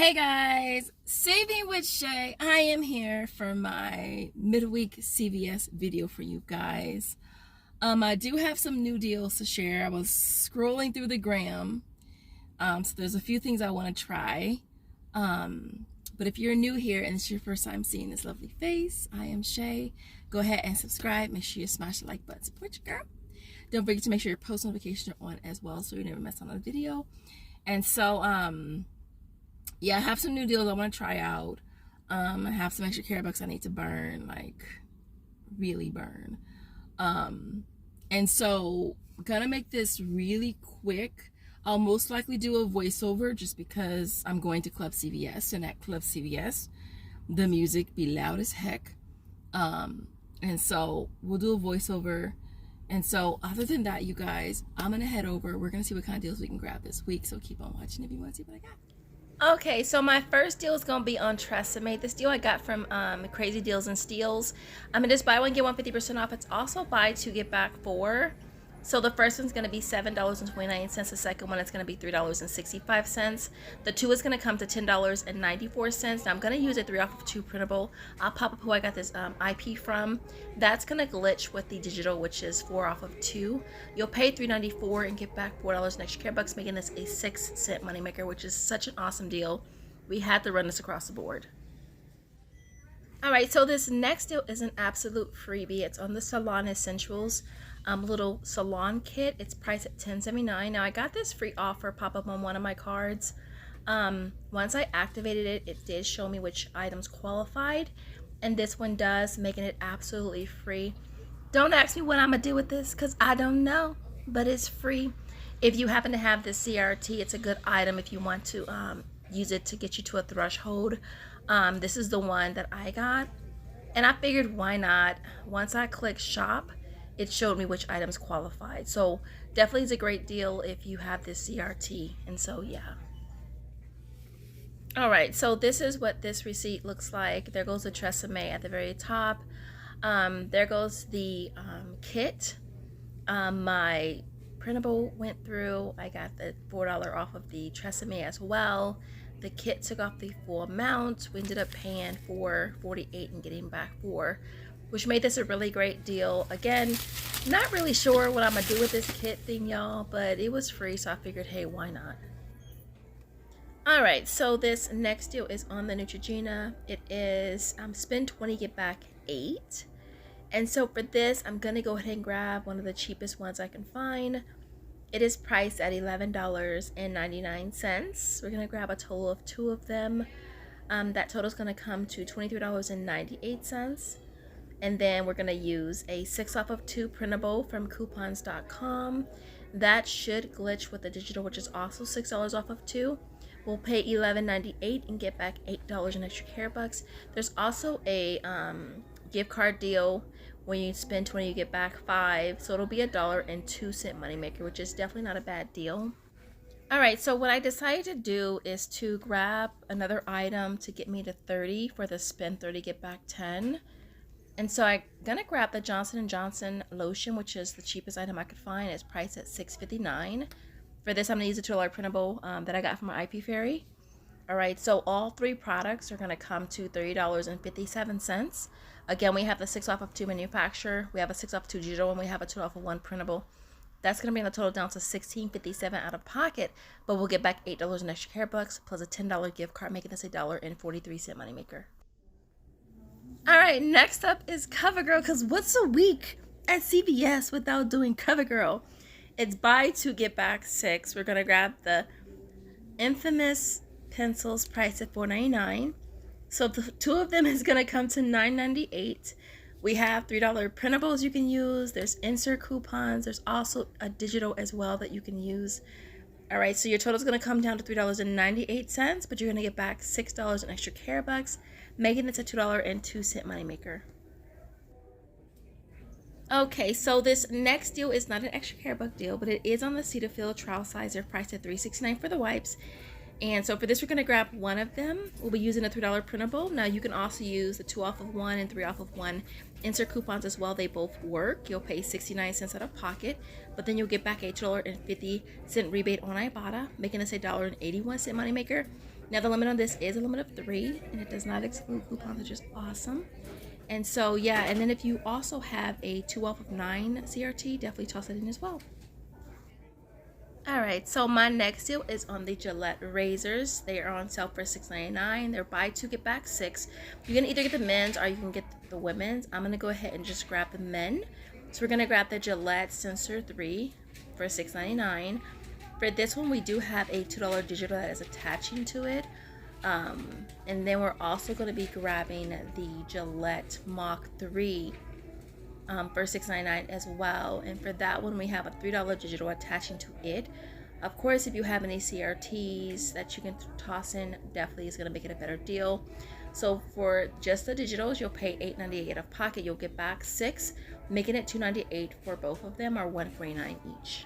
Hey guys, Saving with Shay. I am here for my midweek CVS video for you guys. I do have some new deals to share. I was scrolling through the gram, so there's a few things I want to try. But if you're new here and it's your first time seeing this lovely face, I am Shay. Go ahead and subscribe. Make sure you smash the like button. Support your girl. Don't forget to make sure your post notifications are on as well, so you never miss another video. And so, yeah, I have some new deals I want to try out. I have some extra care bucks I need to burn, like really burn. And so gonna make this really quick. I'll most likely do a voiceover just because I'm going to Club CVS, and at Club CVS the music be loud as heck. And so we'll do a voiceover. And so other than that, you guys, I'm gonna head over. We're gonna see what kind of deals we can grab this week, so keep on watching if you want to see what I got. Okay, so my first deal is going to be on Tresemme. This deal I got from Crazy Deals and Steals. It is buy one, get one 50% off. It's also buy two, get back four. So the first one's going to be $7.29. The second one is going to be $3.65. The two is going to come to $10.94. Now I'm going to use a 3 off of 2 printable. I'll pop up who I got this IP from. That's going to glitch with the digital, which is 4 off of 2. You'll pay $3.94 and get back $4 in extra care bucks, making this a 6-cent moneymaker, which is such an awesome deal. We had to run this across the board. Alright, so this next deal is an absolute freebie. It's on the Salon Essentials little salon kit. It's priced at $10.79. Now I got this free offer pop up on one of my cards. Once I activated it, it did show me which items qualified, and this one does, making it absolutely free. Don't ask me what I'm gonna do with this because I don't know, but it's free. If you happen to have this CRT, it's a good item if you want to use it to get you to a threshold. This is the one that I got, and I figured why not. Once I clicked shop, it showed me which items qualified. So definitely is a great deal if you have this CRT. And so yeah. All right, so this is what this receipt looks like. There goes the Tresemme at the very top. There goes the kit. My printable went through. I got the $4 off of the Tresemme as well. The kit took off the full amount. We ended up paying for $48 and getting back $4, which made this a really great deal. Again, not really sure what I'm gonna do with this kit thing, y'all, but it was free, so I figured, hey, why not? All right, so this next deal is on the Neutrogena. It is spend 20, get back 8. And so for this, I'm gonna go ahead and grab one of the cheapest ones I can find. It is priced at $11.99. We're gonna grab a total of 2 of them. That total is gonna come to $23.98. And then we're going to use a 6 off of 2 printable from coupons.com. That should glitch with the digital, which is also $6 off of 2. We'll pay $11.98 and get back $8 in extra care bucks. There's also a gift card deal. When you spend 20, you get back 5. So it'll be $1.02 moneymaker, which is definitely not a bad deal. Alright, so what I decided to do is to grab another item to get me to 30 for the spend 30, get back 10. And so I'm going to grab the Johnson & Johnson lotion, which is the cheapest item I could find. It's priced at $6.59. For this, I'm going to use a $2 printable that I got from my Ip Fairy. Alright, so all 3 products are going to come to $30.57. Again, we have the 6 off of 2 manufacturer, we have a 6 off of 2 digital, and we have a 2 off of 1 printable. That's going to bring the total down to $16.57 out of pocket, but we'll get back $8 in extra care bucks plus a $10 gift card, making this a $1.43 moneymaker. Alright, next up is CoverGirl, because what's a week at CVS without doing CoverGirl? It's buy 2, get back 6. We're going to grab the infamous pencils priced at $4.99. So the 2 of them is going to come to $9.98. We have $3 printables you can use. There's insert coupons. There's also a digital as well that you can use. Alright, so your total is going to come down to $3.98, but you're going to get back $6 in extra care bucks, making this a $2.02 moneymaker. Okay, so this next deal is not an extra care buck deal, but it is on the Cetaphil trial size. They're priced at $3.69 for the wipes. And so for this, we're going to grab one of them. We'll be using a $3 printable. Now you can also use the 2 off of 1 and 3 off of 1 insert coupons as well. They both work. You'll pay 69 cents out of pocket, but then you'll get back a $2.50 rebate on Ibotta, making this a $1.81 moneymaker. Now the limit on this is a limit of 3, and it does not exclude coupons, which is awesome. And so yeah, and then if you also have a 2 off of 9 CRT, definitely toss it in as well. Alright, so my next deal is on the Gillette razors. They are on sale for $6.99. They're buy 2 get back 6. You can either get the men's or you can get the women's. I'm going to go ahead and just grab the men. So we're going to grab the Gillette Sensor 3 for $6.99. For this one, we do have a $2 digital that is attaching to it. And then we're also going to be grabbing the Gillette Mach 3 for $6.99 as well. And for that one, we have a $3 digital attaching to it. Of course, if you have any CRTs that you can toss in, definitely is going to make it a better deal. So for just the digitals, you'll pay $8.98 out of pocket. You'll get back 6, making it $2.98 for both of them, or $1.49 each.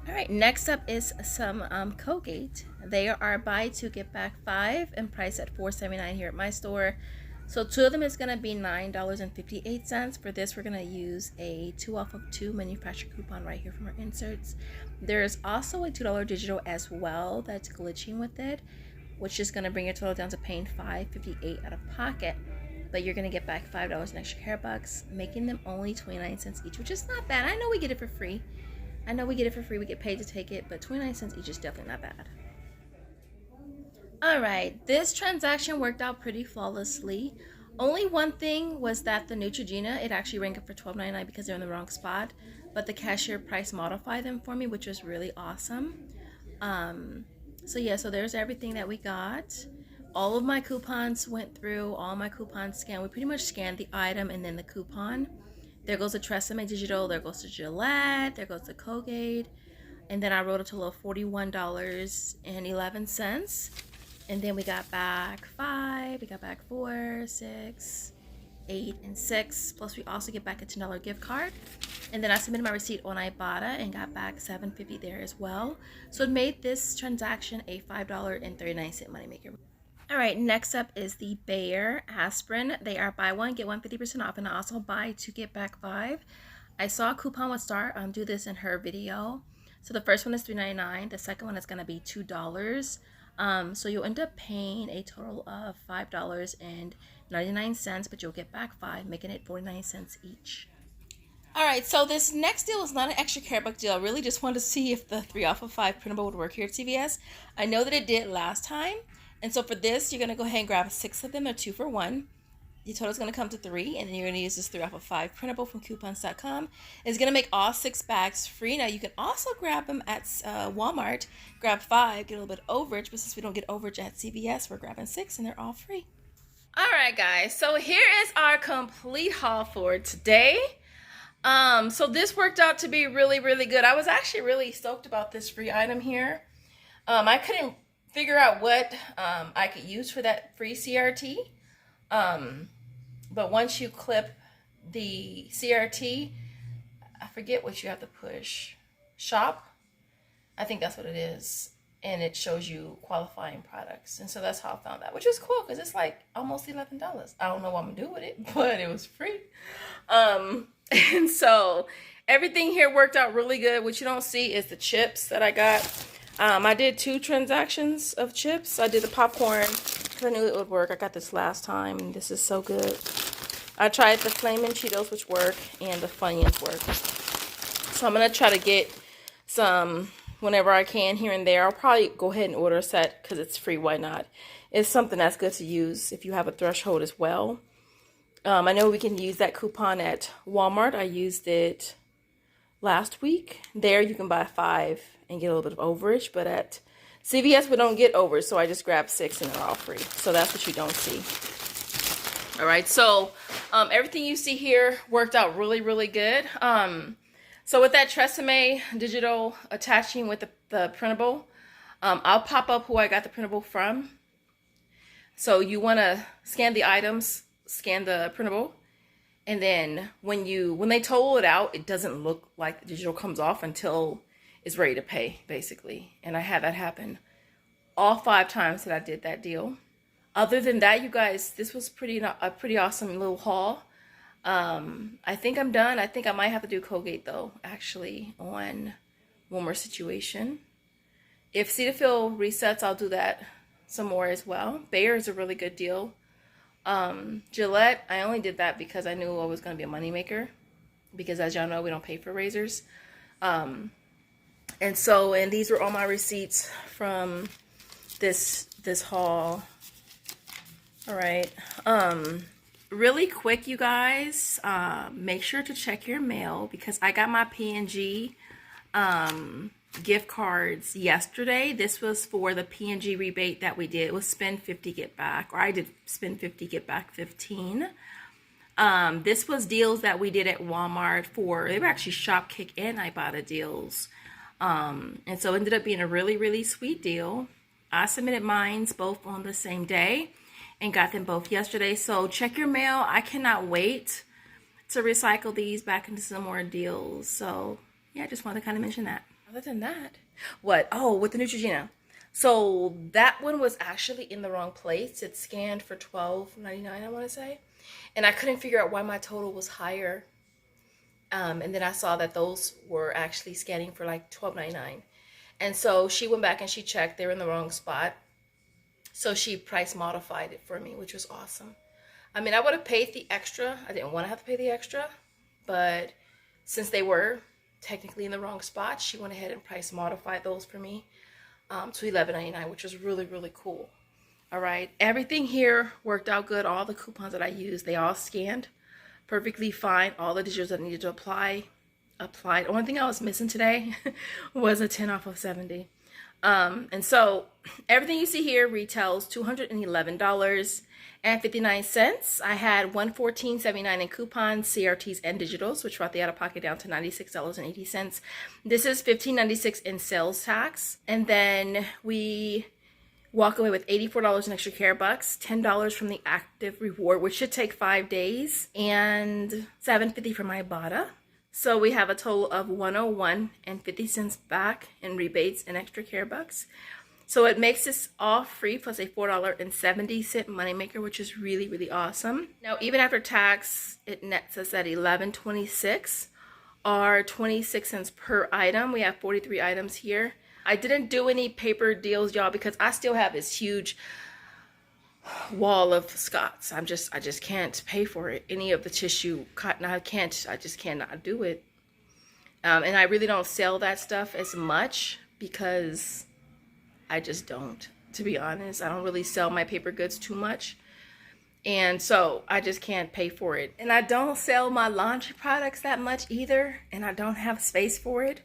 All right, next up is some Colgate. They are buy 2 get back 5 and priced at $4.79 here at my store. So 2 of them is going to be $9.58. For this, we're going to use a 2 off of 2 manufacturer coupon right here from our inserts. There's also a $2 digital as well that's glitching with it, which is going to bring your total down to paying $5.58 out of pocket. But you're going to get back $5 in extra care bucks, making them only 29 cents each, which is not bad. I know we get it for free. We get paid to take it, but 29 cents each is definitely not bad. Alright, this transaction worked out pretty flawlessly. Only one thing was that the Neutrogena, it actually rang up for $12.99 because they're in the wrong spot, but the cashier price modified them for me, which was really awesome. So yeah, so there's everything that we got. All of my coupons went through, all my coupons scanned. We pretty much scanned the item and then the coupon. There goes the Tresemme Digital, there goes the Gillette, there goes the Colgate, and then I wrote a total of $41.11. And then we got back 5, we got back 4, 6, 8, and 6. Plus we also get back a $10 gift card. And then I submitted my receipt on Ibotta and got back $7.50 there as well. So it made this transaction a $5.39 moneymaker. Alright, next up is the Bayer aspirin. They are buy 1, get 1 50% off, and I also buy 2 get back 5. I saw a coupon with Star do this in her video. So the first one is $3.99. The second one is going to be $2. So you'll end up paying a total of $5.99, but you'll get back 5, making it 49 cents each. Alright, so this next deal is not an extra care buck deal. I really just wanted to see if the 3 off of 5 printable would work here at CVS. I know that it did last time. And so for this, you're going to go ahead and grab 6 of them. They're 2 for 1. Your total is going to come to 3, and then you're going to use this 3 off of 5 printable from coupons.com. It's going to make all 6 bags free. Now, you can also grab them at Walmart. Grab 5, get a little bit overage, but since we don't get overage at CVS, we're grabbing 6, and they're all free. All right, guys. So here is our complete haul for today. So this worked out to be really, really good. I was actually really stoked about this free item here. I couldn't figure out what I could use for that free CRT. But once you clip the CRT, I forget what you have to push. Shop? I think that's what it is. And it shows you qualifying products. And so that's how I found that, which is cool because it's like almost $11. I don't know what I'm going to do with it, but it was free. And so everything here worked out really good. What you don't see is the chips that I got. I did 2 transactions of chips. I did the popcorn because I knew it would work. I got this last time, and this is so good. I tried the Flamin' Cheetos, which work, and the Funyuns work. So I'm going to try to get some whenever I can here and there. I'll probably go ahead and order a set because it's free. Why not? It's something that's good to use if you have a threshold as well. I know we can use that coupon at Walmart. I used it last week. There you can buy 5 and get a little bit of overage, but at CVS we don't get overage, so I just grabbed 6 and they're all free. So that's what you don't see. All right, so everything you see here worked out really, really good. So with that Tresemme digital attaching with the printable, I'll pop up who I got the printable from. So you want to scan the items, scan the printable, and then when they total it out, it doesn't look like the digital comes off until is ready to pay, basically. And I had that happen all 5 times that I did that deal. Other than that, you guys, this was a pretty awesome little haul. I think I'm done. I think I might have to do Colgate though, actually, on one more situation. If Cetaphil resets, I'll do that some more as well. Bayer is a really good deal. Gillette, I only did that because I knew it was going to be a moneymaker. Because as y'all know, we don't pay for razors. And these were all my receipts from this haul. All right. Really quick, you guys, make sure to check your mail because I got my P&G gift cards yesterday. This was for the P&G rebate that we did. It was spend 50, get back, or I did spend 50, get back 15. This was deals that we did at Walmart they were actually Shopkick and Ibotta deals. And so it ended up being a really, really sweet deal. I submitted mines both on the same day and got them both yesterday. So check your mail. I cannot wait to recycle these back into some more deals. So yeah, I just wanted to kind of mention that. Other than that, with the Neutrogena. So that one was actually in the wrong place. It scanned for $12.99, I want to say. And I couldn't figure out why my total was higher. And then I saw that those were actually scanning for like $12.99. And so she went back and she checked. They were in the wrong spot. So she price modified it for me, which was awesome. I mean, I would have paid the extra. I didn't want to have to pay the extra. But since they were technically in the wrong spot, she went ahead and price modified those for me to $11.99, which was really, really cool. All right. Everything here worked out good. All the coupons that I used, they all scanned perfectly fine. All the digits that I needed to applied. Only thing I was missing today was a 10 off of 70. And so everything you see here retails $211.59. I had $114.79 in coupons, CRTs, and digitals, which brought the out of pocket down to $96.80. This is $15.96 in sales tax. And then we walk away with $84 in extra care bucks, $10 from the active reward, which should take 5 days, and $7.50 from Ibotta. So we have a total of $101.50 back in rebates and extra care bucks. So it makes this all free plus a $4.70 moneymaker, which is really, really awesome. Now, even after tax, it nets us at $11.26 or 26 cents per item. We have 43 items here. I didn't do any paper deals, y'all, because I still have this huge wall of Scots. I just can't pay for it. Any of the tissue cotton, I just cannot do it. And I really don't sell that stuff as much because I just don't, to be honest. I don't really sell my paper goods too much. And so I just can't pay for it. And I don't sell my laundry products that much either. And I don't have space for it.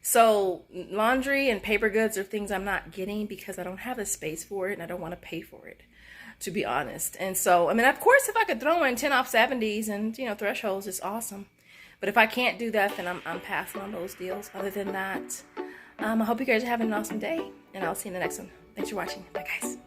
So laundry and paper goods are things I'm not getting because I don't have the space for it and I don't want to pay for it, to be honest. And so, I mean, of course, if I could throw in 10 off 70s and, thresholds, it's awesome. But if I can't do that, then I'm passing on those deals. Other than that, I hope you guys are having an awesome day, and I'll see you in the next one. Thanks for watching. Bye, guys.